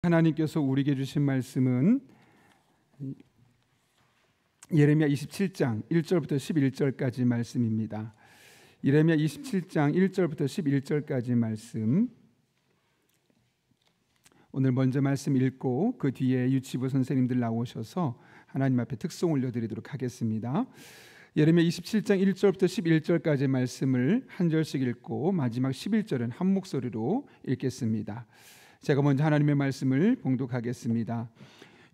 하나님께서 우리에게 주신 말씀은 예레미야 27장 1절부터 11절까지 말씀입니다. 예레미야 27장 1절부터 11절까지 말씀, 오늘 먼저 말씀 읽고 그 뒤에 유치부 선생님들 나오셔서 하나님 앞에 특송 올려드리도록 하겠습니다. 예레미야 27장 1절부터 11절까지 말씀을 한 절씩 읽고 마지막 11절은 한 목소리로 읽겠습니다. 제가 먼저 하나님의 말씀을 봉독하겠습니다.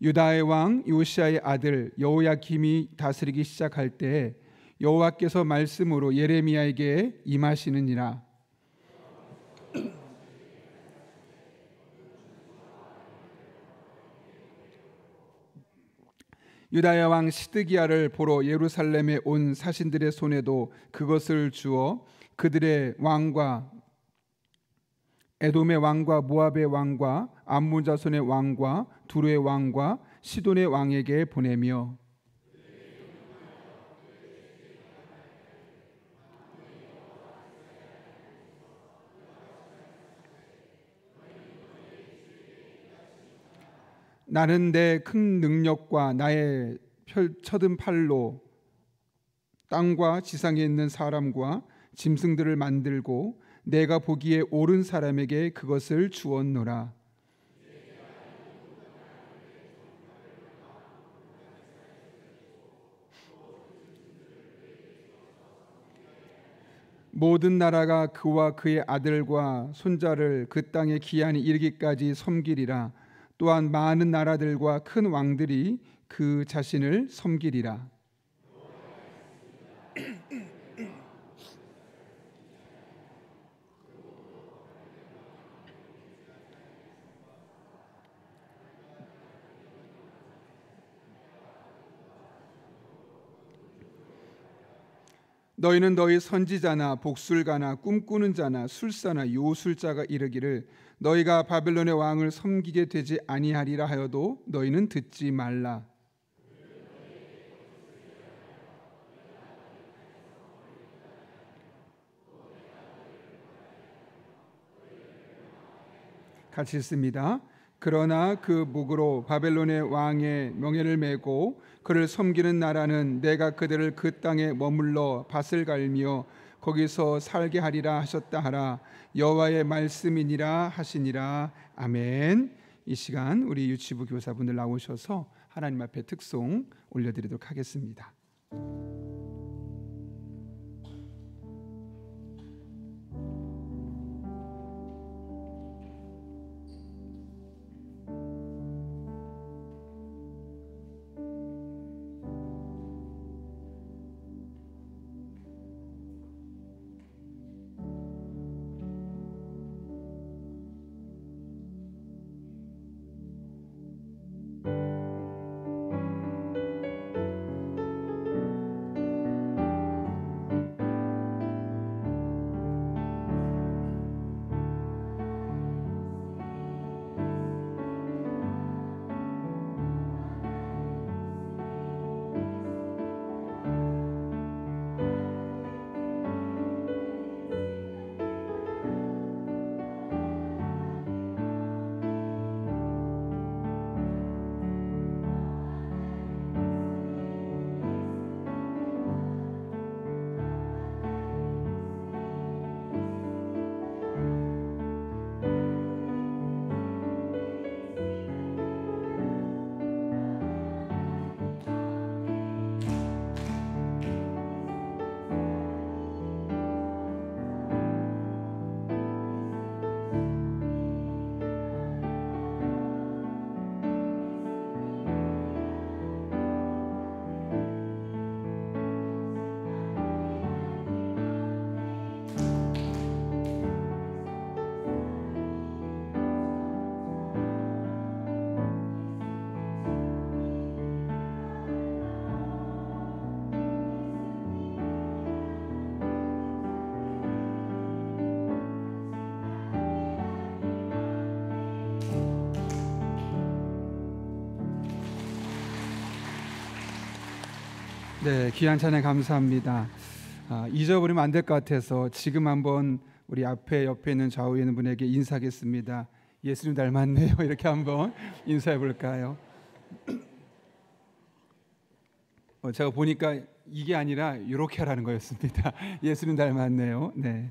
유다의 왕 요시야의 아들 여호야김이 다스리기 시작할 때 여호와께서 말씀으로 예레미야에게 임하시느니라. 유다의 왕 시드기야를 보러 예루살렘에 온 사신들의 손에도 그것을 주어 그들의 왕과 에돔의 왕과 모압의 왕과 암몬 자손의 왕과 두루의 왕과 시돈의 왕에게 보내며 나는 내 큰 능력과 나의 펴든 팔로 땅과 지상에 있는 사람과 짐승들을 만들고 내가 보기에 옳은 사람에게 그것을 주었노라. 모든 나라가 그와 그의 아들과 손자를 그 땅에 기한이 이르기까지 섬기리라. 또한 많은 나라들과 큰 왕들이 그 자신을 섬기리라. 너희는 너희 선지자나 복술가나 꿈꾸는 자나 술사나 요술자가 이르기를 너희가 바벨론의 왕을 섬기게 되지 아니하리라 하여도 너희는 듣지 말라. 같이 읽습니다. 그러나 그 목으로 바벨론의 왕의 명예를 메고 그를 섬기는 나라는 내가 그들을 그 땅에 머물러 밭을 갈며 거기서 살게 하리라 하셨다 하라. 여호와의 말씀이니라 하시니라. 아멘. 이 시간 우리 유치부 교사분들 나오셔서 하나님 앞에 특송 올려드리도록 하겠습니다. 네, 귀한 찬양 감사합니다. 잊어버리면 안 될 것 같아서 지금 한번 우리 옆에 있는 좌우에 있는 분에게 인사하겠습니다. 예수님 닮았네요. 이렇게 한번 인사해 볼까요? 제가 보니까 이게 아니라 이렇게 하라는 거였습니다. 예수님 닮았네요. 네,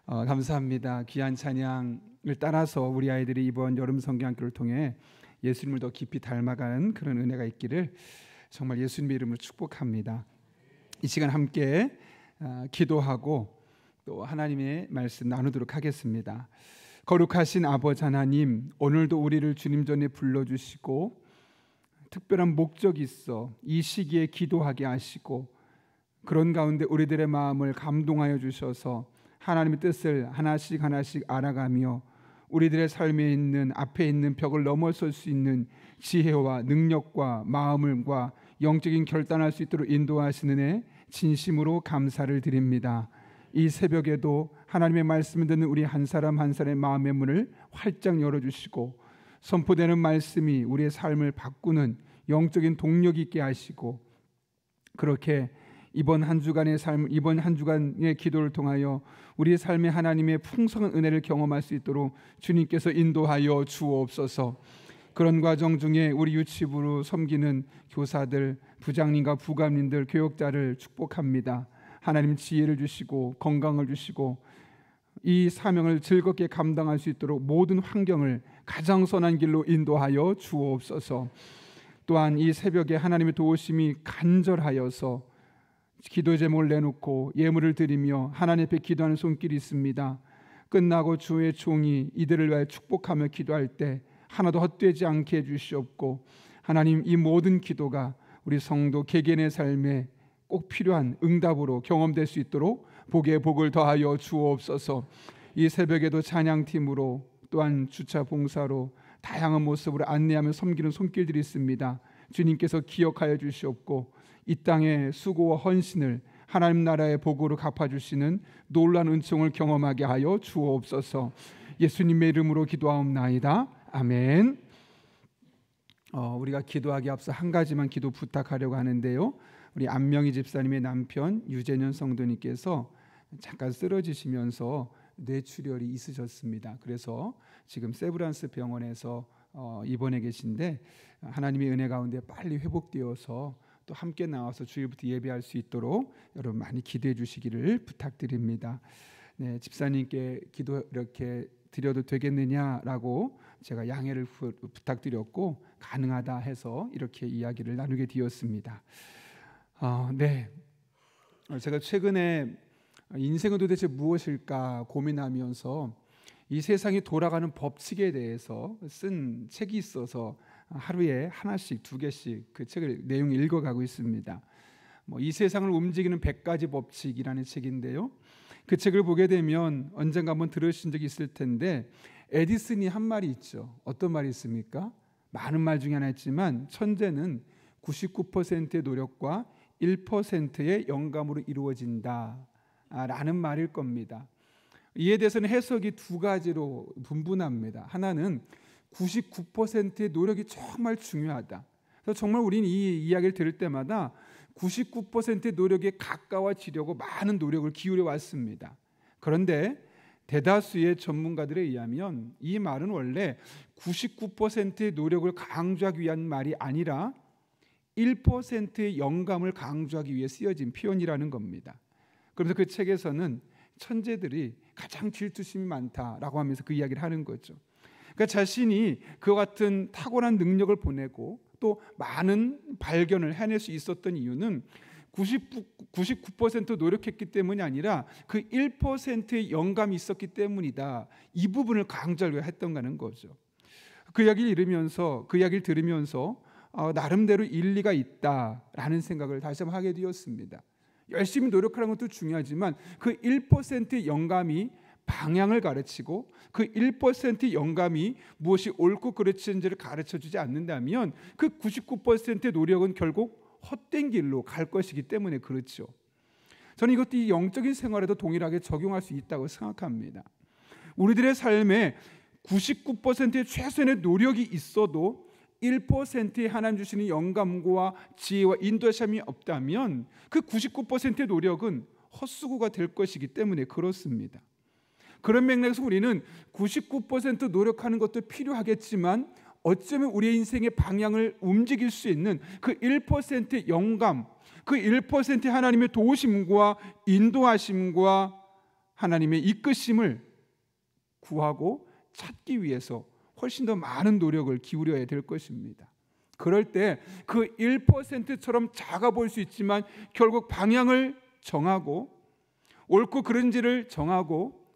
감사합니다. 귀한 찬양을 따라서 우리 아이들이 이번 여름 성경학교를 통해 예수님을 더 깊이 닮아가는 그런 은혜가 있기를 정말 예수님의 이름으로 축복합니다. 이 시간 함께 기도하고 또 하나님의 말씀 나누도록 하겠습니다. 거룩하신 아버지 하나님, 오늘도 우리를 주님 전에 불러주시고 특별한 목적이 있어 이 시기에 기도하게 하시고 그런 가운데 우리들의 마음을 감동하여 주셔서 하나님의 뜻을 하나씩 하나씩 알아가며 우리들의 삶에 있는 앞에 있는 벽을 넘어설 수 있는 지혜와 능력과 마음과 영적인 결단할 수 있도록 인도하시는 애 진심으로 감사를 드립니다. 이 새벽에도 하나님의 말씀을 듣는 우리 한 사람 한 사람의 마음의 문을 활짝 열어주시고 선포되는 말씀이 우리의 삶을 바꾸는 영적인 동력이 있게 하시고 그렇게 이번 한 주간의 삶, 이번 한 주간의 기도를 통하여 우리의 삶에 하나님의 풍성한 은혜를 경험할 수 있도록 주님께서 인도하여 주옵소서. 그런 과정 중에 우리 유치부로 섬기는 교사들, 부장님과 부감님들, 교역자를 축복합니다. 하나님 지혜를 주시고 건강을 주시고 이 사명을 즐겁게 감당할 수 있도록 모든 환경을 가장 선한 길로 인도하여 주옵소서. 또한 이 새벽에 하나님의 도우심이 간절하여서 기도 제목을 내놓고 예물을 드리며 하나님 앞에 기도하는 손길이 있습니다. 끝나고 주의 종이 이들을 위하여 축복하며 기도할 때 하나도 헛되지 않게 해주시옵고 하나님 이 모든 기도가 우리 성도 개개인의 삶에 꼭 필요한 응답으로 경험될 수 있도록 복에 복을 더하여 주옵소서. 이 새벽에도 찬양팀으로 또한 주차 봉사로 다양한 모습으로 안내하며 섬기는 손길들이 있습니다. 주님께서 기억하여 주시옵고 이 땅의 수고와 헌신을 하나님 나라의 복으로 갚아주시는 놀라운 은총을 경험하게 하여 주옵소서. 예수님의 이름으로 기도하옵나이다. 아멘. 우리가 기도하기 앞서 한 가지만 기도 부탁하려고 하는데요. 우리 안명희 집사님의 남편 유재년 성도님께서 잠깐 쓰러지시면서 뇌출혈이 있으셨습니다. 그래서 지금 세브란스 병원에서 입원해 계신데 하나님의 은혜 가운데 빨리 회복되어서 또 함께 나와서 주일부터 예배할 수 있도록 여러분 많이 기도해 주시기를 부탁드립니다. 네, 집사님께 기도 이렇게 드려도 되겠느냐라고 제가 양해를 부탁드렸고 가능하다 해서 이렇게 이야기를 나누게 되었습니다. 네, 제가 최근에 인생은 도대체 무엇일까 고민하면서 이 세상이 돌아가는 법칙에 대해서 쓴 책이 있어서 하루에 하나씩 두 개씩 그 책을 내용 읽어가고 있습니다. 이 세상을 움직이는 100가지 법칙이라는 책인데요. 그 책을 보게 되면 언젠가 한번 들으신 적이 있을 텐데 에디슨이 한 말이 있죠. 어떤 말이 있습니까? 많은 말 중에 하나 있지만 천재는 99%의 노력과 1%의 영감으로 이루어진다 라는 말일 겁니다. 이에 대해서는 해석이 두 가지로 분분합니다. 하나는 99%의 노력이 정말 중요하다. 그래서 정말 우리는 이 이야기를 들을 때마다 99%의 노력에 가까워지려고 많은 노력을 기울여 왔습니다. 그런데 대다수의 전문가들에 의하면 이 말은 원래 99%의 노력을 강조하기 위한 말이 아니라 1%의 영감을 강조하기 위해 쓰여진 표현이라는 겁니다. 그래서 그 책에서는 천재들이 가장 질투심이 많다라고 하면서 그 이야기를 하는 거죠. 그러니까 자신이 그와 같은 탁월한 능력을 보내고 또 많은 발견을 해낼 수 있었던 이유는 99% 노력했기 때문이 아니라 그 1%의 영감이 있었기 때문이다. 이 부분을 강조하려고 했던 거죠. 그 이야기를 들으면서 나름대로 일리가 있다라는 생각을 다시 한번 하게 되었습니다. 열심히 노력하는 것도 중요하지만 그 1%의 영감이 방향을 가르치고 그 1%의 영감이 무엇이 옳고 그르치는지를 가르쳐주지 않는다면 그 99%의 노력은 결국 헛된 길로 갈 것이기 때문에 그렇죠. 저는 이것도 이 영적인 생활에도 동일하게 적용할 수 있다고 생각합니다. 우리들의 삶에 99%의 최선의 노력이 있어도 1%의 하나님 주시는 영감과 지혜와 인도하심이 없다면 그 99%의 노력은 헛수고가 될 것이기 때문에 그렇습니다. 그런 맥락에서 우리는 99% 노력하는 것도 필요하겠지만 어쩌면 우리의 인생의 방향을 움직일 수 있는 그 1%의 영감, 그 1%의 하나님의 도우심과 인도하심과 하나님의 이끄심을 구하고 찾기 위해서 훨씬 더 많은 노력을 기울여야 될 것입니다. 그럴 때 그 1%처럼 작아 보일 수 있지만 결국 방향을 정하고 옳고 그른지를 정하고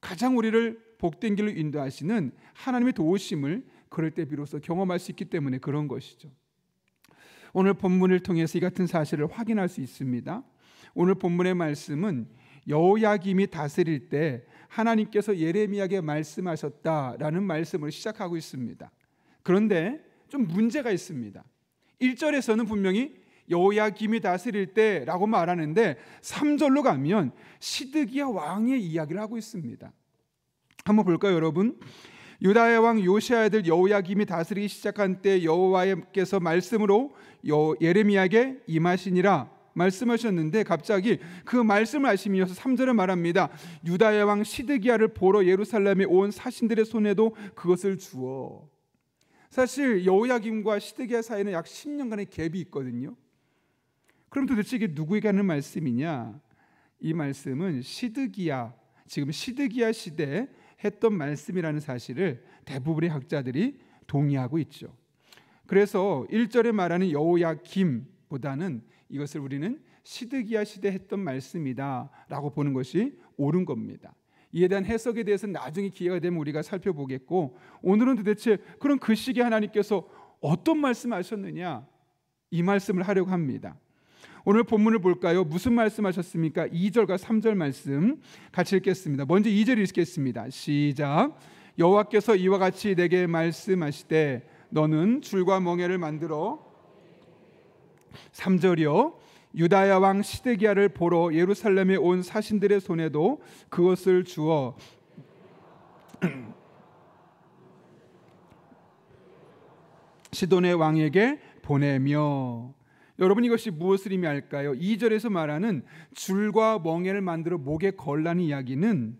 가장 우리를 복된 길로 인도하시는 하나님의 도우심을 그럴 때 비로소 경험할 수 있기 때문에 그런 것이죠. 오늘 본문을 통해서 이 같은 사실을 확인할 수 있습니다. 오늘 본문의 말씀은 여호야김이 다스릴 때 하나님께서 예레미야에게 말씀하셨다라는 말씀을 시작하고 있습니다. 그런데 좀 문제가 있습니다. 1절에서는 분명히 여호야김이 다스릴 때라고 말하는데 3절로 가면 시드기야 왕의 이야기를 하고 있습니다. 한번 볼까요, 여러분? 유다의 왕 요시야 아들 여호야김이 다스리기 시작한 때 여호와께서 말씀으로 예레미야에게 임하시니라 말씀하셨는데 갑자기 그 말씀을 하시며 이어서 3절에 말합니다. 유다의 왕 시드기야를 보러 예루살렘에 온 사신들의 손에도 그것을 주어. 사실 여호야김과 시드기야 사이에는 약 10년간의 갭이 있거든요. 그럼 도대체 이게 누구에게 하는 말씀이냐? 이 말씀은 시드기야, 지금 시드기야 시대에 했던 말씀이라는 사실을 대부분의 학자들이 동의하고 있죠. 그래서 1절에 말하는 여호야김보다는 이것을 우리는 시드기야 시대에 했던 말씀이다라고 보는 것이 옳은 겁니다. 이에 대한 해석에 대해서는 나중에 기회가 되면 우리가 살펴보겠고, 오늘은 도대체 그럼 그 시기에 하나님께서 어떤 말씀하셨느냐, 이 말씀을 하려고 합니다. 오늘 본문을 볼까요? 무슨 말씀하셨습니까? 2절과 3절 말씀 같이 읽겠습니다. 먼저 2절 읽겠습니다. 시작. 여호와께서 이와 같이 내게 말씀하시되 너는 줄과 멍에를 만들어. 3절이요. 유다의 왕 시드기야를 보러 예루살렘에 온 사신들의 손에도 그것을 주어 시돈의 왕에게 보내며. 여러분, 이것이 무엇을 의미할까요? 2절에서 말하는 줄과 멍에를 만들어 목에 걸라는 이야기는,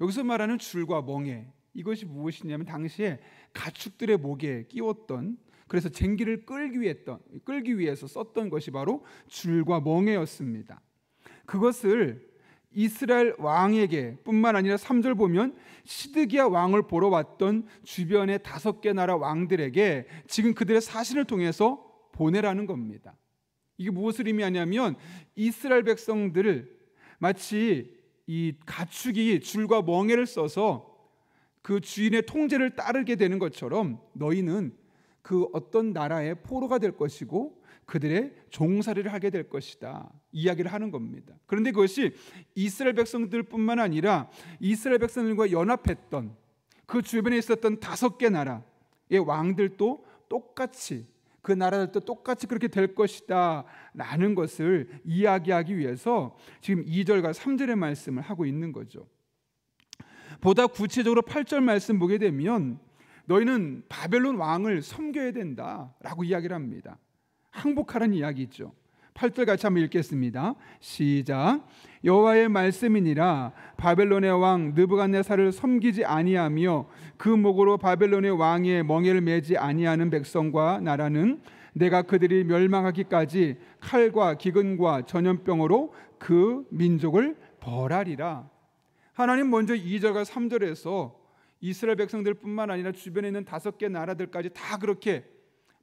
여기서 말하는 줄과 멍에, 이것이 무엇이냐면 당시에 가축들의 목에 끼웠던, 그래서 쟁기를 끌기 위해서 썼던 것이 바로 줄과 멍에였습니다. 그것을 이스라엘 왕에게 뿐만 아니라 3절 보면 시드기야 왕을 보러 왔던 주변의 5개 나라 왕들에게 지금 그들의 사신을 통해서 보내라는 겁니다. 이게 무엇을 의미하냐면 이스라엘 백성들을 마치 이 가축이 줄과 멍에를 써서 그 주인의 통제를 따르게 되는 것처럼 너희는 그 어떤 나라의 포로가 될 것이고 그들의 종살이를 하게 될 것이다, 이야기를 하는 겁니다. 그런데 그것이 이스라엘 백성들뿐만 아니라 이스라엘 백성들과 연합했던 그 주변에 있었던 5개 나라의 왕들도 똑같이, 그 나라들도 똑같이 그렇게 될 것이다 라는 것을 이야기하기 위해서 지금 2절과 3절의 말씀을 하고 있는 거죠. 보다 구체적으로 8절 말씀 보게 되면 너희는 바벨론 왕을 섬겨야 된다라고 이야기를 합니다. 항복하라는 이야기죠. 8절 같이 한번 읽겠습니다. 시작. 여호와의 말씀이니라 바벨론의 왕 느부갓네살을 섬기지 아니하며 그 목으로 바벨론의 왕의 멍에를 매지 아니하는 백성과 나라는 내가 그들이 멸망하기까지 칼과 기근과 전염병으로 그 민족을 벌하리라. 하나님 먼저 2절과 3절에서 이스라엘 백성들뿐만 아니라 주변에 있는 5개 나라들까지 다 그렇게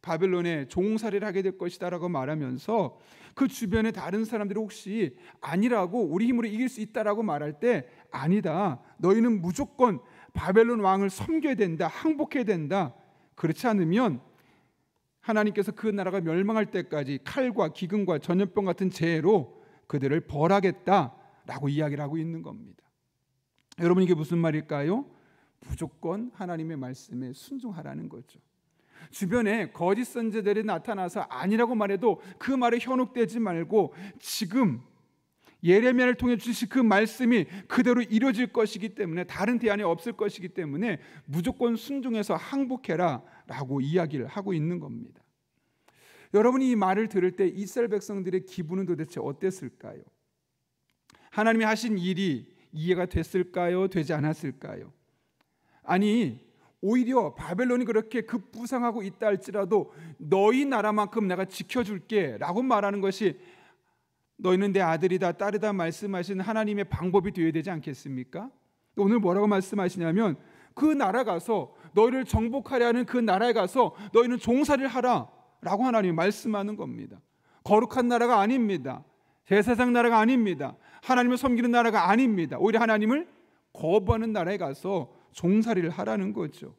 바벨론의 종살이를 하게 될 것이다 라고 말하면서 그 주변의 다른 사람들이 혹시 아니라고, 우리 힘으로 이길 수 있다라고 말할 때 아니다, 너희는 무조건 바벨론 왕을 섬겨야 된다, 항복해야 된다, 그렇지 않으면 하나님께서 그 나라가 멸망할 때까지 칼과 기근과 전염병 같은 재해로 그들을 벌하겠다라고 이야기를 하고 있는 겁니다. 여러분, 이게 무슨 말일까요? 무조건 하나님의 말씀에 순종하라는 거죠. 주변에 거짓 선지자들이 나타나서 아니라고 말해도 그 말에 현혹되지 말고 지금 예레미야를 통해 주신 그 말씀이 그대로 이루어질 것이기 때문에, 다른 대안이 없을 것이기 때문에 무조건 순종해서 항복해라 라고 이야기를 하고 있는 겁니다. 여러분이 이 말을 들을 때 이스라엘 백성들의 기분은 도대체 어땠을까요? 하나님이 하신 일이 이해가 됐을까요? 되지 않았을까요? 아니, 오히려 바벨론이 그렇게 급부상하고 있다 할지라도 너희 나라만큼 내가 지켜줄게 라고 말하는 것이 너희는 내 아들이다 딸이다 말씀하신 하나님의 방법이 되어야 되지 않겠습니까? 오늘 뭐라고 말씀하시냐면 그 나라 가서 너희를 정복하려 하는 그 나라에 가서 너희는 종살이를 하라 라고 하나님이 말씀하는 겁니다. 거룩한 나라가 아닙니다. 제사장 나라가 아닙니다. 하나님을 섬기는 나라가 아닙니다. 오히려 하나님을 거부하는 나라에 가서 종살이를 하라는 거죠.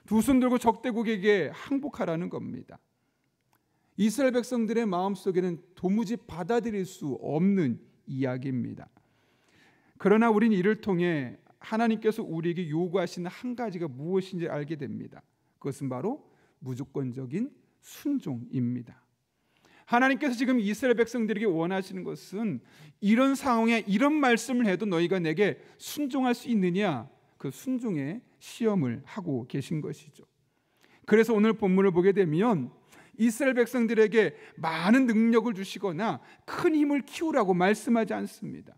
두 손 들고 적대국에게 항복하라는 겁니다. 이스라엘 백성들의 마음속에는 도무지 받아들일 수 없는 이야기입니다. 그러나 우리는 이를 통해 하나님께서 우리에게 요구하시는 한 가지가 무엇인지 알게 됩니다. 그것은 바로 무조건적인 순종입니다. 하나님께서 지금 이스라엘 백성들에게 원하시는 것은 이런 상황에 이런 말씀을 해도 너희가 내게 순종할 수 있느냐, 그 순종의 시험을 하고 계신 것이죠. 그래서 오늘 본문을 보게 되면 이스라엘 백성들에게 많은 능력을 주시거나 큰 힘을 키우라고 말씀하지 않습니다.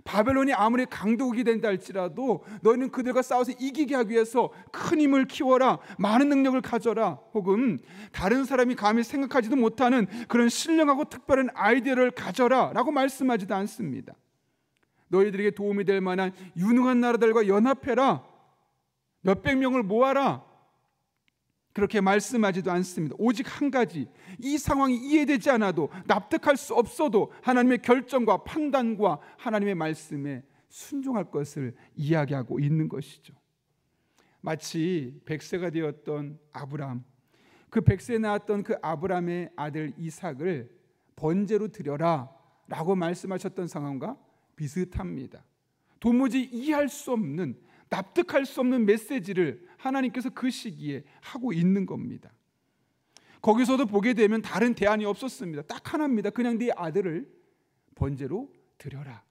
바벨론이 아무리 강도국이 된다 할지라도 너희는 그들과 싸워서 이기게 하기 위해서 큰 힘을 키워라, 많은 능력을 가져라, 혹은 다른 사람이 감히 생각하지도 못하는 그런 신령하고 특별한 아이디어를 가져라 라고 말씀하지도 않습니다. 너희들에게 도움이 될 만한 유능한 나라들과 연합해라, 몇백 명을 모아라, 그렇게 말씀하지도 않습니다. 오직 한 가지, 이 상황이 이해되지 않아도 납득할 수 없어도 하나님의 결정과 판단과 하나님의 말씀에 순종할 것을 이야기하고 있는 것이죠. 마치 100세가 되었던 아브람, 그 100세에 낳았던 그 아브람의 아들 이삭을 번제로 드려라 라고 말씀하셨던 상황과 비슷합니다. 도무지 이해할 수 없는, 납득할 수 없는 메시지를 하나님께서 그 시기에 하고 있는 겁니다. 거기서도 보게 되면 다른 대안이 없었습니다. 딱 하나입니다. 그냥 네 아들을 번제로 드려라.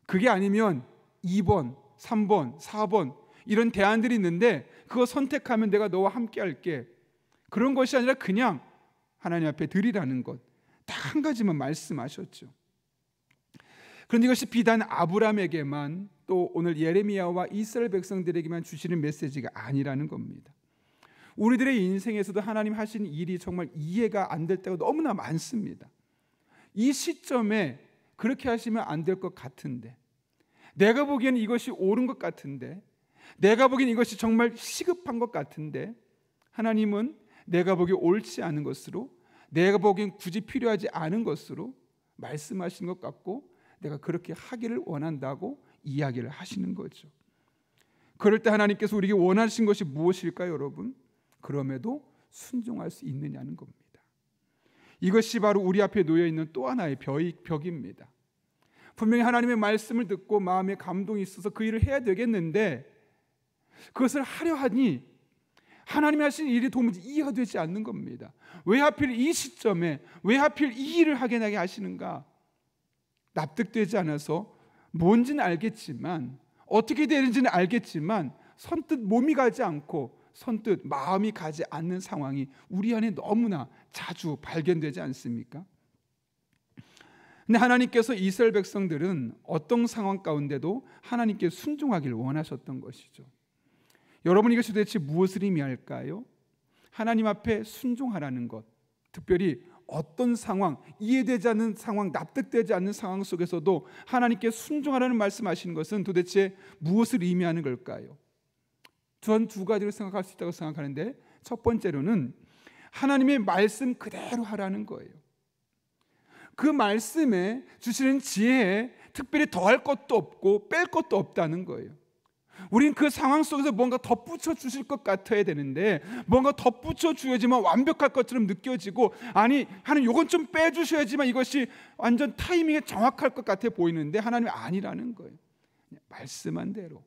그게 아니면 2번, 3번, 4번 이런 대안들이 있는데 그거 선택하면 내가 너와 함께 할게. 그런 것이 아니라 그냥 하나님 앞에 드리라는 것, 딱 한 가지만 말씀하셨죠. 그런데 이것이 비단 아브람에게만, 또 오늘 예레미야와 이스라엘 백성들에게만 주시는 메시지가 아니라는 겁니다. 우리들의 인생에서도 하나님 하신 일이 정말 이해가 안 될 때가 너무나 많습니다. 이 시점에 그렇게 하시면 안 될 것 같은데, 내가 보기에는 이것이 옳은 것 같은데, 내가 보기엔 이것이 정말 시급한 것 같은데, 하나님은 내가 보기에 옳지 않은 것으로, 내가 보기엔 굳이 필요하지 않은 것으로 말씀하신 것 같고 내가 그렇게 하기를 원한다고 이야기를 하시는 거죠. 그럴 때 하나님께서 우리에게 원하신 것이 무엇일까요, 여러분? 그럼에도 순종할 수 있느냐는 겁니다. 이것이 바로 우리 앞에 놓여 있는 또 하나의 벽입니다. 분명히 하나님의 말씀을 듣고 마음에 감동이 있어서 그 일을 해야 되겠는데 그것을 하려 하니 하나님이 하신 일이 도무지 이해가 되지 않는 겁니다. 왜 하필 이 시점에, 왜 하필 이 일을 하게 나게 하시는가? 납득되지 않아서 뭔지는 알겠지만, 어떻게 되는지는 알겠지만 선뜻 몸이 가지 않고 선뜻 마음이 가지 않는 상황이 우리 안에 너무나 자주 발견되지 않습니까? 근데 하나님께서 이스라엘 백성들은 어떤 상황 가운데도 하나님께 순종하기를 원하셨던 것이죠. 여러분, 이것이 도대체 무엇을 의미할까요? 하나님 앞에 순종하라는 것, 특별히 어떤 상황, 이해되지 않는 상황, 납득되지 않는 상황 속에서도 하나님께 순종하라는 말씀하시는 것은 도대체 무엇을 의미하는 걸까요? 전 두 가지를 생각할 수 있다고 생각하는데, 첫 번째로는 하나님의 말씀 그대로 하라는 거예요. 그 말씀에 주시는 지혜에 특별히 더할 것도 없고 뺄 것도 없다는 거예요. 우린 그 상황 속에서 뭔가 덧붙여 주실 것 같아야 되는데 뭔가 덧붙여 주어야지만 완벽할 것처럼 느껴지고, 아니 하나님 이건 좀 빼주셔야지만 이것이 완전 타이밍에 정확할 것 같아 보이는데 하나님이 아니라는 거예요. 말씀한 대로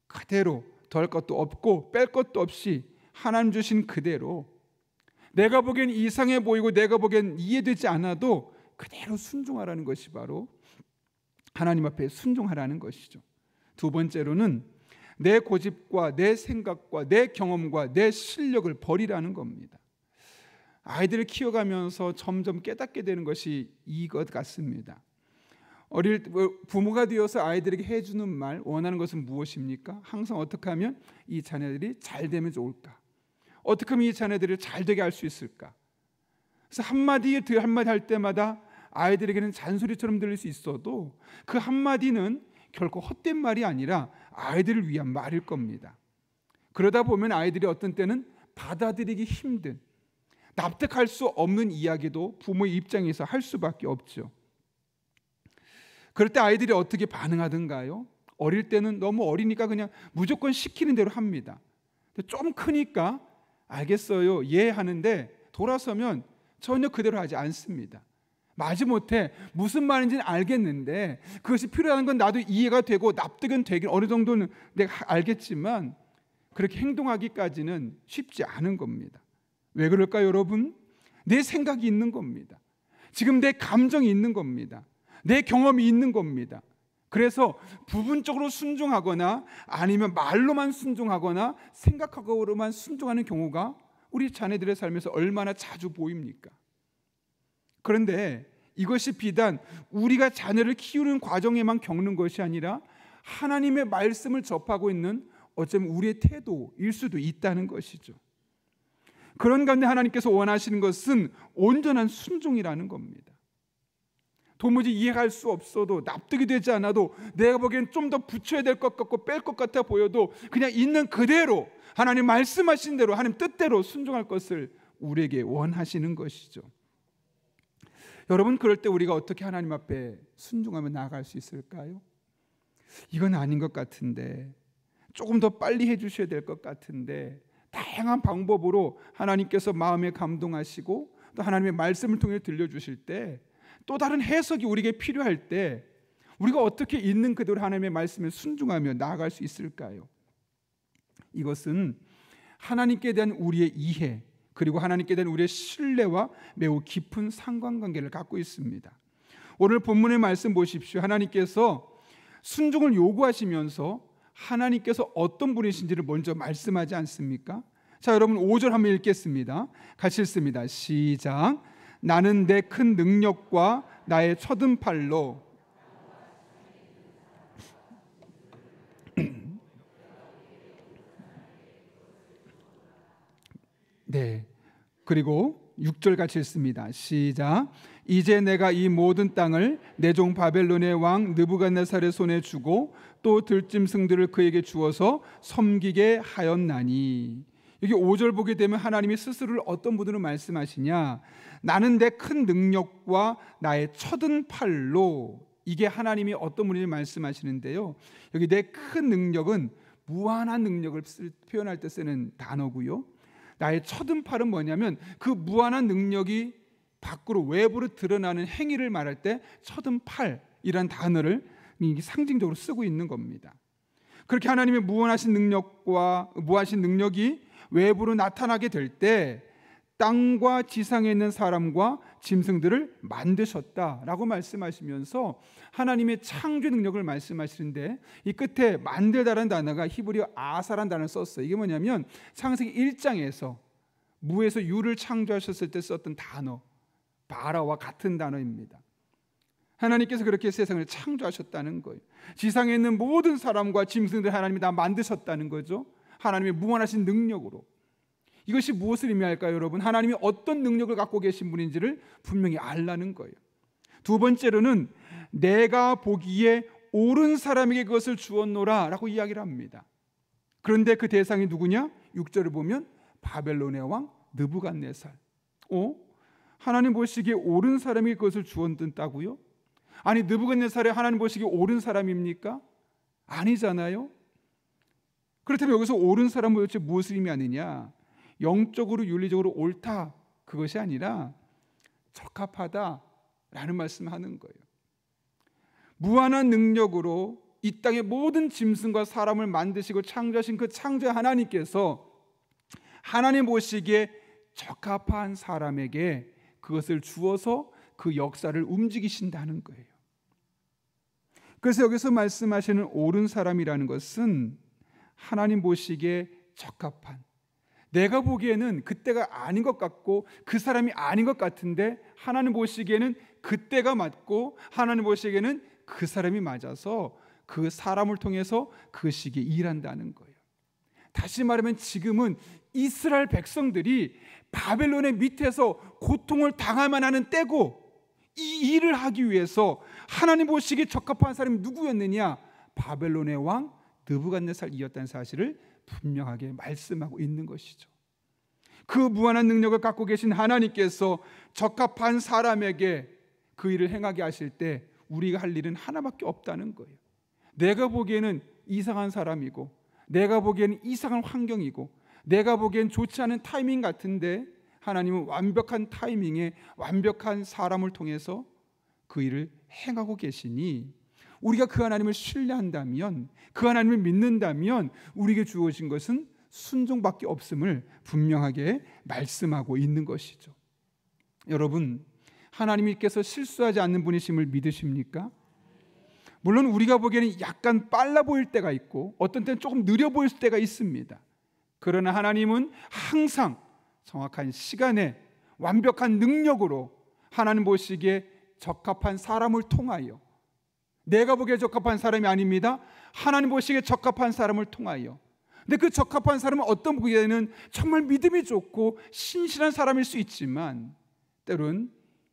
그대로 더할 것도 없고 뺄 것도 없이 하나님 주신 그대로, 내가 보기엔 이상해 보이고 내가 보기엔 이해되지 않아도 그대로 순종하라는 것이 바로 하나님 앞에 순종하라는 것이죠. 두 번째로는 내 고집과 내 생각과 내 경험과 내 실력을 버리라는 겁니다. 아이들을 키워가면서 점점 깨닫게 되는 것이 이것 같습니다. 부모가 되어서 아이들에게 해주는 말, 원하는 것은 무엇입니까? 항상 어떻게 하면 이 자녀들이 잘 되면 좋을까? 어떻게 하면 이 자녀들을 잘 되게 할 수 있을까? 그래서 한마디 할 때마다 아이들에게는 잔소리처럼 들릴 수 있어도 그 한마디는 결코 헛된 말이 아니라 아이들을 위한 말일 겁니다. 그러다 보면 아이들이 어떤 때는 받아들이기 힘든, 납득할 수 없는 이야기도 부모의 입장에서 할 수밖에 없죠. 그럴 때 아이들이 어떻게 반응하던가요? 어릴 때는 너무 어리니까 그냥 무조건 시키는 대로 합니다. 좀 크니까 알겠어요, 예 하는데 돌아서면 전혀 그대로 하지 않습니다. 마지못해 무슨 말인지는 알겠는데 그것이 필요한 건 나도 이해가 되고 납득은 되긴 어느 정도는 내가 알겠지만 그렇게 행동하기까지는 쉽지 않은 겁니다. 왜 그럴까요, 여러분? 내 생각이 있는 겁니다. 지금 내 감정이 있는 겁니다. 내 경험이 있는 겁니다. 그래서 부분적으로 순종하거나 아니면 말로만 순종하거나 생각하고만 순종하는 경우가 우리 자녀들의 삶에서 얼마나 자주 보입니까? 그런데 이것이 비단 우리가 자녀를 키우는 과정에만 겪는 것이 아니라 하나님의 말씀을 접하고 있는 어쩌면 우리의 태도일 수도 있다는 것이죠. 그런 가운데 하나님께서 원하시는 것은 온전한 순종이라는 겁니다. 도무지 이해할 수 없어도 납득이 되지 않아도 내가 보기엔 좀 더 붙여야 될 것 같고 뺄 것 같아 보여도 그냥 있는 그대로 하나님 말씀하신 대로 하나님 뜻대로 순종할 것을 우리에게 원하시는 것이죠. 여러분, 그럴 때 우리가 어떻게 하나님 앞에 순종하며 나아갈 수 있을까요? 이건 아닌 것 같은데, 조금 더 빨리 해주셔야 될 것 같은데, 다양한 방법으로 하나님께서 마음에 감동하시고 또 하나님의 말씀을 통해 들려주실 때, 또 다른 해석이 우리에게 필요할 때 우리가 어떻게 있는 그대로 하나님의 말씀에 순종하며 나아갈 수 있을까요? 이것은 하나님께 대한 우리의 이해 그리고 하나님께 대한 우리의 신뢰와 매우 깊은 상관관계를 갖고 있습니다. 오늘 본문의 말씀 보십시오. 하나님께서 순종을 요구하시면서 하나님께서 어떤 분이신지를 먼저 말씀하지 않습니까? 자, 여러분 5절 한번 읽겠습니다. 같이 읽습니다. 시작. 나는 내 큰 능력과 나의 쳐든 팔로 네. 그리고 6절 같이 읽습니다. 시작. 이제 내가 이 모든 땅을 내 종 바벨론의 왕 느부갓네살의 손에 주고 또 들짐승들을 그에게 주어서 섬기게 하였나니. 여기 5절 보게 되면 하나님이 스스로를 어떤 분으로 말씀하시냐? 나는 내 큰 능력과 나의 쳐든 팔로. 이게 하나님이 어떤 분인지 말씀하시는데요. 여기 내 큰 능력은 무한한 능력을 표현할 때 쓰는 단어고요. 나의 쳐든 팔은 뭐냐면 그 무한한 능력이 밖으로 외부로 드러나는 행위를 말할 때 쳐든 팔이란 단어를 상징적으로 쓰고 있는 겁니다. 그렇게 하나님의 무한하신 능력과 무한하신 능력이 외부로 나타나게 될 때 땅과 지상에 있는 사람과 짐승들을 만드셨다라고 말씀하시면서 하나님의 창조 능력을 말씀하시는데 이 끝에 만들다라는 단어가 히브리어 아사라는 단어를 썼어요. 이게 뭐냐면 창세기 1장에서 무에서 유를 창조하셨을 때 썼던 단어 바라와 같은 단어입니다. 하나님께서 그렇게 세상을 창조하셨다는 거예요. 지상에 있는 모든 사람과 짐승들 하나님이 다 만드셨다는 거죠. 하나님의 무한하신 능력으로. 이것이 무엇을 의미할까요, 여러분? 하나님이 어떤 능력을 갖고 계신 분인지를 분명히 알라는 거예요. 두 번째로는 내가 보기에 옳은 사람에게 그것을 주었노라 라고 이야기를 합니다. 그런데 그 대상이 누구냐? 6절을 보면 바벨론의 왕 느부갓네살. 하나님 보시기에 옳은 사람에게 그것을 주었다고요? 아니, 느부갓네살이 하나님 보시기에 옳은 사람입니까? 아니잖아요. 그렇다면 여기서 옳은 사람은 도대체 무엇을 의미하느냐? 영적으로 윤리적으로 옳다 그것이 아니라 적합하다라는 말씀하는 거예요. 무한한 능력으로 이 땅의 모든 짐승과 사람을 만드시고 창조하신 그 창조 하나님께서 하나님 보시기에 적합한 사람에게 그것을 주어서 그 역사를 움직이신다는 거예요. 그래서 여기서 말씀하시는 옳은 사람이라는 것은 하나님 보시기에 적합한, 내가 보기에는 그때가 아닌 것 같고 그 사람이 아닌 것 같은데 하나님 보시기에는 그때가 맞고 하나님 보시기에는 그 사람이 맞아서 그 사람을 통해서 그 시기에 일한다는 거예요. 다시 말하면 지금은 이스라엘 백성들이 바벨론의 밑에서 고통을 당할만 하는 때고, 이 일을 하기 위해서 하나님 보시기에 적합한 사람이 누구였느냐? 바벨론의 왕 느부갓네살이었다는 사실을 분명하게 말씀하고 있는 것이죠. 그 무한한 능력을 갖고 계신 하나님께서 적합한 사람에게 그 일을 행하게 하실 때 우리가 할 일은 하나밖에 없다는 거예요. 내가 보기에는 이상한 사람이고, 내가 보기에는 이상한 환경이고, 내가 보기엔 좋지 않은 타이밍 같은데 하나님은 완벽한 타이밍에 완벽한 사람을 통해서 그 일을 행하고 계시니, 우리가 그 하나님을 신뢰한다면, 그 하나님을 믿는다면 우리에게 주어진 것은 순종밖에 없음을 분명하게 말씀하고 있는 것이죠. 여러분, 하나님께서 실수하지 않는 분이심을 믿으십니까? 물론 우리가 보기에는 약간 빨라 보일 때가 있고 어떤 때는 조금 느려 보일 때가 있습니다. 그러나 하나님은 항상 정확한 시간에 완벽한 능력으로 하나님 보시기에 적합한 사람을 통하여, 내가 보기에 적합한 사람이 아닙니다. 하나님 보시기에 적합한 사람을 통하여. 근데 그 적합한 사람은 어떤 분에는 정말 믿음이 좋고 신실한 사람일 수 있지만 때로는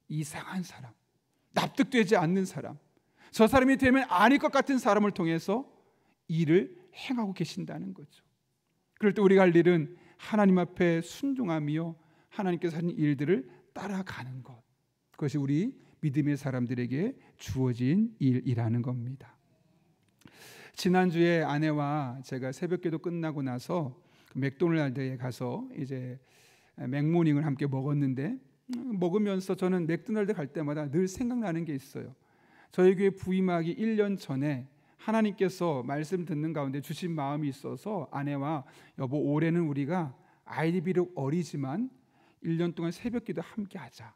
이상한 사람, 납득되지 않는 사람, 저 사람이 되면 아닐 것 같은 사람을 통해서 일을 행하고 계신다는 거죠. 그럴 때 우리가 할 일은 하나님 앞에 순종하며 하나님께서 하는 일들을 따라가는 것, 그것이 우리 믿음의 사람들에게 주어진 일이라는 겁니다. 지난주에 아내와 제가 새벽기도 끝나고 나서 맥도날드에 가서 이제 맥모닝을 함께 먹었는데, 먹으면서 저는 맥도날드 갈 때마다 늘 생각나는 게 있어요. 저희 교회 부임하기 1년 전에 하나님께서 말씀 듣는 가운데 주신 마음이 있어서 아내와 여보, 올해는 우리가 아이들이 비록 어리지만 1년 동안 새벽기도 함께 하자,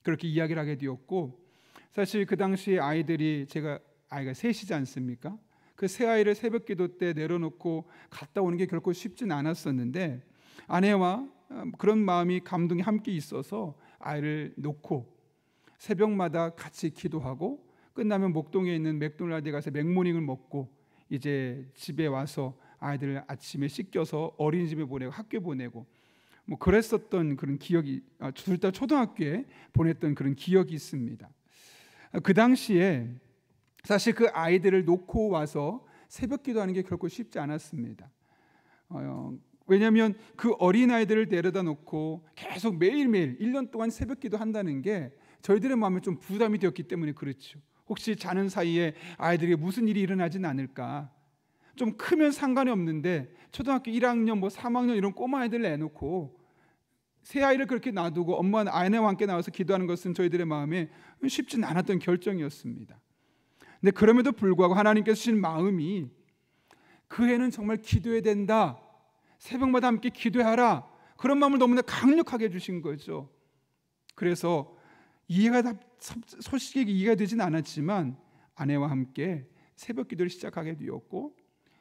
그렇게 이야기를 하게 되었고, 사실 그 당시에 아이가 셋이지 않습니까? 그 세 아이를 새벽기도 때 내려놓고 갔다 오는 게 결코 쉽진 않았었는데, 아내와 그런 마음이 감동이 함께 있어서 아이를 놓고 새벽마다 같이 기도하고 끝나면 목동에 있는 맥도날드에 가서 맥모닝을 먹고 이제 집에 와서 아이들을 아침에 씻겨서 어린이집에 보내고 학교 보내고 뭐 그랬었던 그런 기억이, 둘 다 초등학교에 보냈던 그런 기억이 있습니다. 그 당시에 사실 그 아이들을 놓고 와서 새벽 기도하는 게 결코 쉽지 않았습니다. 왜냐하면 그 어린아이들을 데려다 놓고 계속 매일매일 1년 동안 새벽 기도한다는 게 저희들의 마음에 좀 부담이 되었기 때문에 그렇죠. 혹시 자는 사이에 아이들에게 무슨 일이 일어나진 않을까. 좀 크면 상관이 없는데 초등학교 1학년, 3학년 이런 꼬마 아이들을 내놓고 새 아이를 그렇게 놔두고 엄마는 아내와 함께 나와서 기도하는 것은 저희들의 마음에 쉽진 않았던 결정이었습니다. 근데 그럼에도 불구하고 하나님께서 주신 마음이 그 애는 정말 기도해야 된다, 새벽마다 함께 기도하라, 그런 마음을 너무나 강력하게 해주신 거죠. 그래서 솔직히 이해가 되진 않았지만 아내와 함께 새벽 기도를 시작하게 되었고,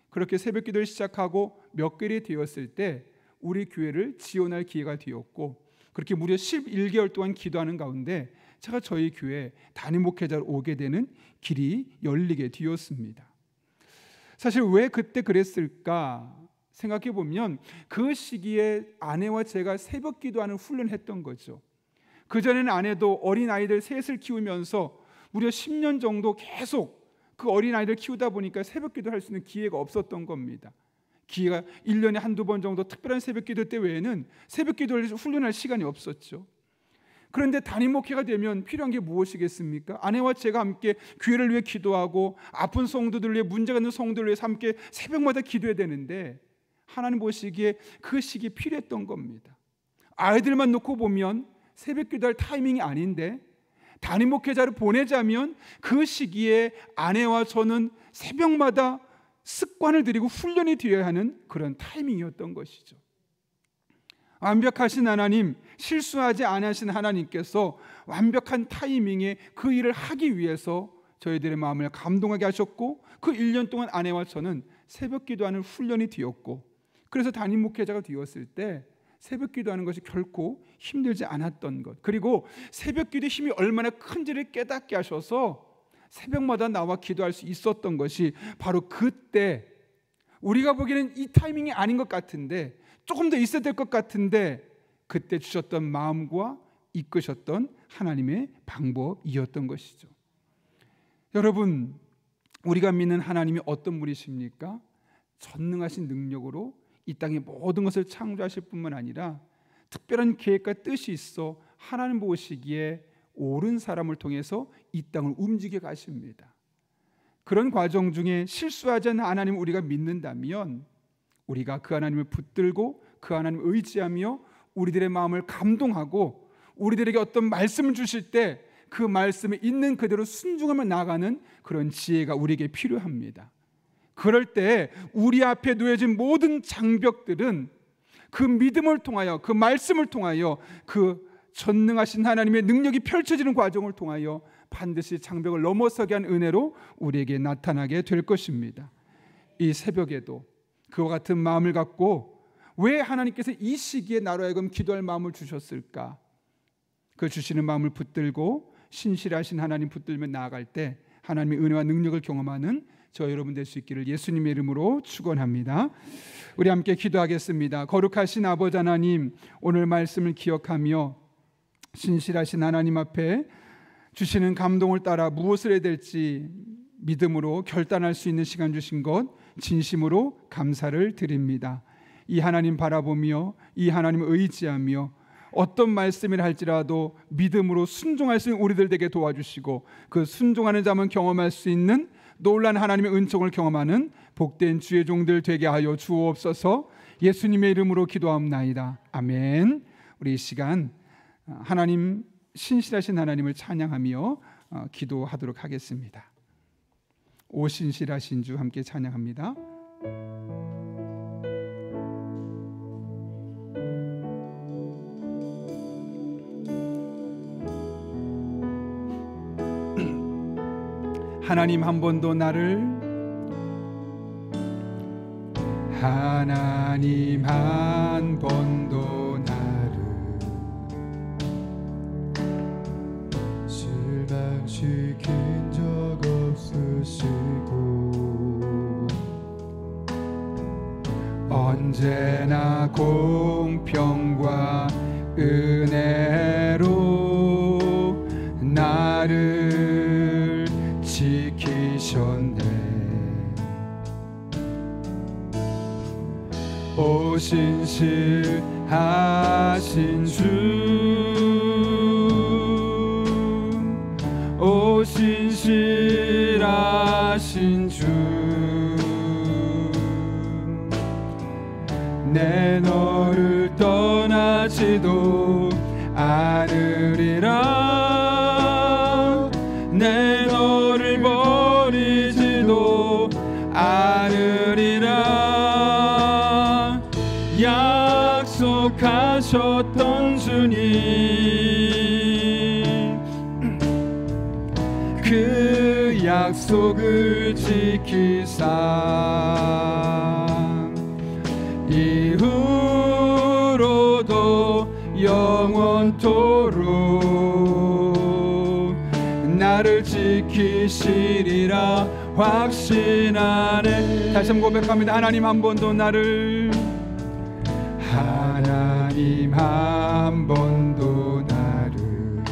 그렇게 새벽 기도를 시작하고 몇 개월이 되었을 때 우리 교회를 지원할 기회가 되었고, 그렇게 무려 11개월 동안 기도하는 가운데 제가 저희 교회 담임 목회자로 오게 되는 길이 열리게 되었습니다. 사실 왜 그때 그랬을까 생각해 보면 그 시기에 아내와 제가 새벽 기도하는 훈련을 했던 거죠. 그전에는 아내도 어린아이들 셋을 키우면서 무려 10년 정도 계속 그 어린아이들 키우다 보니까 새벽 기도할 수 있는 기회가 없었던 겁니다. 기회가 1년에 한두 번 정도 특별한 새벽 기도 때 외에는 새벽 기도를 훈련할 시간이 없었죠. 그런데 담임 목회가 되면 필요한 게 무엇이겠습니까? 아내와 제가 함께 교회를 위해 기도하고 아픈 성도들을 위해, 문제가 있는 성도들을 위해서 함께 새벽마다 기도해야 되는데 하나님 보시기에 그 시기에 필요했던 겁니다. 아이들만 놓고 보면 새벽 기도할 타이밍이 아닌데 담임 목회자를 보내자면 그 시기에 아내와 저는 새벽마다 습관을 들이고 훈련이 되어야 하는 그런 타이밍이었던 것이죠. 완벽하신 하나님, 실수하지 않으신 하나님께서 완벽한 타이밍에 그 일을 하기 위해서 저희들의 마음을 감동하게 하셨고, 그 1년 동안 아내와 저는 새벽 기도하는 훈련이 되었고, 그래서 담임 목회자가 되었을 때 새벽 기도하는 것이 결코 힘들지 않았던 것, 그리고 새벽 기도의 힘이 얼마나 큰지를 깨닫게 하셔서 새벽마다 나와 기도할 수 있었던 것이 바로 그때, 우리가 보기에는 이 타이밍이 아닌 것 같은데, 조금 더 있어야 될 것 같은데, 그때 주셨던 마음과 이끄셨던 하나님의 방법이었던 것이죠. 여러분, 우리가 믿는 하나님이 어떤 분이십니까? 전능하신 능력으로 이 땅의 모든 것을 창조하실 뿐만 아니라 특별한 계획과 뜻이 있어 하나님 보시기에 옳은 사람을 통해서 이 땅을 움직여 가십니다. 그런 과정 중에 실수하지 않는 하나님을 우리가 믿는다면, 우리가 그 하나님을 붙들고 그 하나님을 의지하며 우리들의 마음을 감동하고 우리들에게 어떤 말씀을 주실 때 그 말씀에 있는 그대로 순종하며 나아가는 그런 지혜가 우리에게 필요합니다. 그럴 때 우리 앞에 놓여진 모든 장벽들은 그 믿음을 통하여, 그 말씀을 통하여, 그 전능하신 하나님의 능력이 펼쳐지는 과정을 통하여 반드시 장벽을 넘어서게 한 은혜로 우리에게 나타나게 될 것입니다. 이 새벽에도 그와 같은 마음을 갖고, 왜 하나님께서 이 시기에 나로 하여금 기도할 마음을 주셨을까? 그 주시는 마음을 붙들고 신실하신 하나님 붙들며 나아갈 때 하나님의 은혜와 능력을 경험하는 저 여러분 될 수 있기를 예수님의 이름으로 축원합니다. 우리 함께 기도하겠습니다. 거룩하신 아버지 하나님, 오늘 말씀을 기억하며 신실하신 하나님 앞에 주시는 감동을 따라 무엇을 해야 될지 믿음으로 결단할 수 있는 시간 주신 것 진심으로 감사를 드립니다. 이 하나님 바라보며 이 하나님을 의지하며 어떤 말씀을 할지라도 믿음으로 순종할 수 있는 우리들 되게 도와주시고, 그 순종하는 자만 경험할 수 있는 놀라운 하나님의 은총을 경험하는 복된 주의 종들 되게 하여 주옵소서. 예수님의 이름으로 기도하옵나이다. 아멘. 우리 이 시간 하나님, 신실하신 하나님을 찬양하며 기도하도록 하겠습니다. 오 신실하신 주 함께 찬양합니다. 하나님 한 번도 나를, 하나님 한 번도 나를 실망시킨 적 없으시고 언제나 공평과 은혜로 나를 지키셨네. 오 신실하신 주, 오 신실하신 주, 내 너를 떠나지도 않으리라, 내 너를 버리지도 않으리라. 약속하셨던 주님, 그 약속을 지키사 이후로도 영원토록 나를 지키시리라 확신하네. 다시 한번 고백합니다. 하나님 한 번도 나를, 하나님 한 번도 나를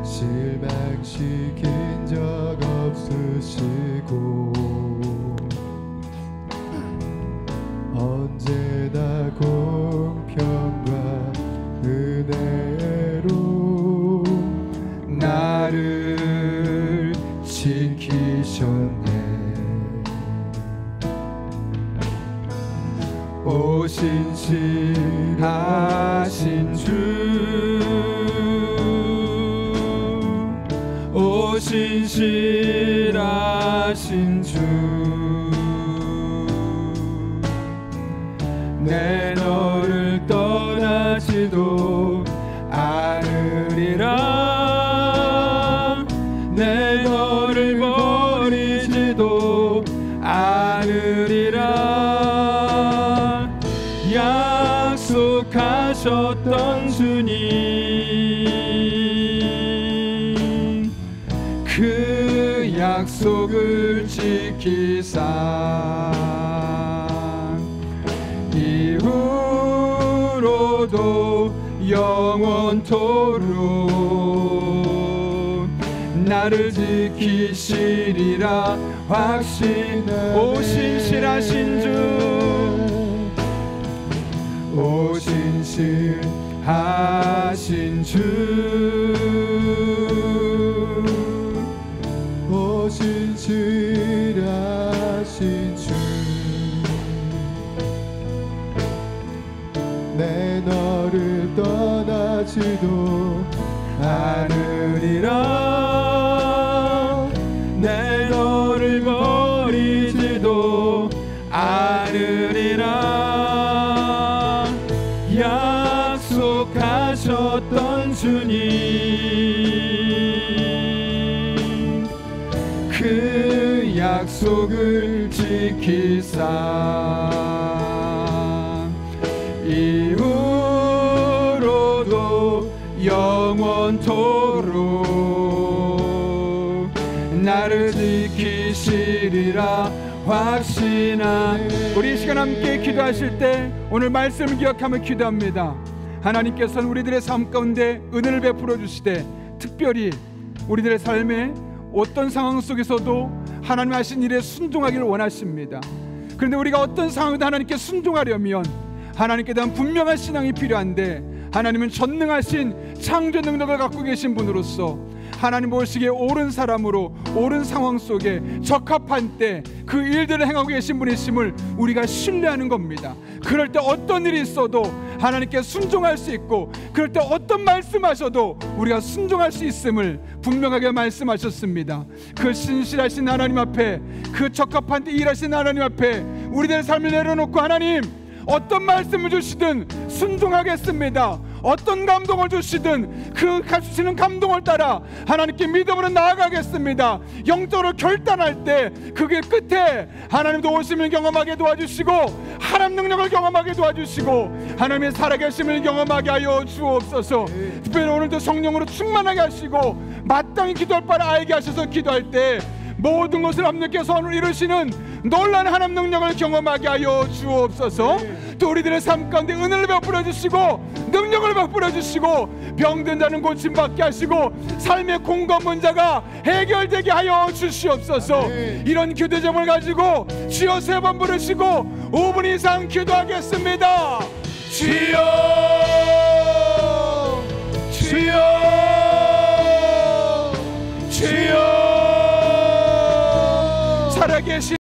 실망시킨 적 없으시고 언제나 공평과 은혜로 나를 지키셨네. 오 신실하신 주, 오 신실하신 주, 내 너를 떠나지도 않으리라, 내 너를 버리지도 않으리라. 약속하셨던 주님, 약속을 지키사 이후로도 영원토록 나를 지키시리라 확신하네. 오 신실하신 주, 오 신실하신 주, 오 신실하신 주, 내 너를 떠나지도 않으리라. 내 너를 버리지도 않으리라. 약속하셨던 주님, 그 약속을 지키사 이후로도 영원토록 나를 지키시리라 확신하네. 우리 이 시간 함께 기도하실 때 오늘 말씀을 기억하며 기도합니다. 하나님께서는 우리들의 삶 가운데 은혜를 베풀어 주시되 특별히 우리들의 삶에 어떤 상황 속에서도 하나님 하신 일에 순종하기를 원하십니다. 그런데 우리가 어떤 상황에도 하나님께 순종하려면 하나님께 대한 분명한 신앙이 필요한데, 하나님은 전능하신 창조 능력을 갖고 계신 분으로서 하나님 보시기에 옳은 사람으로 옳은 상황 속에 적합한 때 그 일들을 행하고 계신 분이심을 우리가 신뢰하는 겁니다. 그럴 때 어떤 일이 있어도 하나님께 순종할 수 있고, 그럴 때 어떤 말씀하셔도 우리가 순종할 수 있음을 분명하게 말씀하셨습니다. 그 신실하신 하나님 앞에, 그 적합한 때 일하신 하나님 앞에 우리들의 삶을 내려놓고 하나님 어떤 말씀을 주시든 순종하겠습니다. 어떤 감동을 주시든 그 주시는 감동을 따라 하나님께 믿음으로 나아가겠습니다. 영적으로 결단할 때 그 길 끝에 하나님도 오심을 경험하게 도와주시고 하나님 능력을 경험하게 도와주시고 하나님의 살아계심을 경험하게 하여 주옵소서. 특별히 오늘도 성령으로 충만하게 하시고 마땅히 기도할 바를 알게 하셔서 기도할 때 모든 것을 합력해서 오늘 이루시는 놀라운 하나님 능력을 경험하게 하여 주옵소서. 또 우리들의 삶 가운데 은혜를 베풀어 주시고 능력을 베풀어 주시고 병든 자는 고침받게 하시고 삶의 공간 문제가 해결되게 하여 주시옵소서. 이런 기도 제목을 가지고 주여 3번 부르시고 5분 이상 기도하겠습니다. 주여 주여 주여 살아계신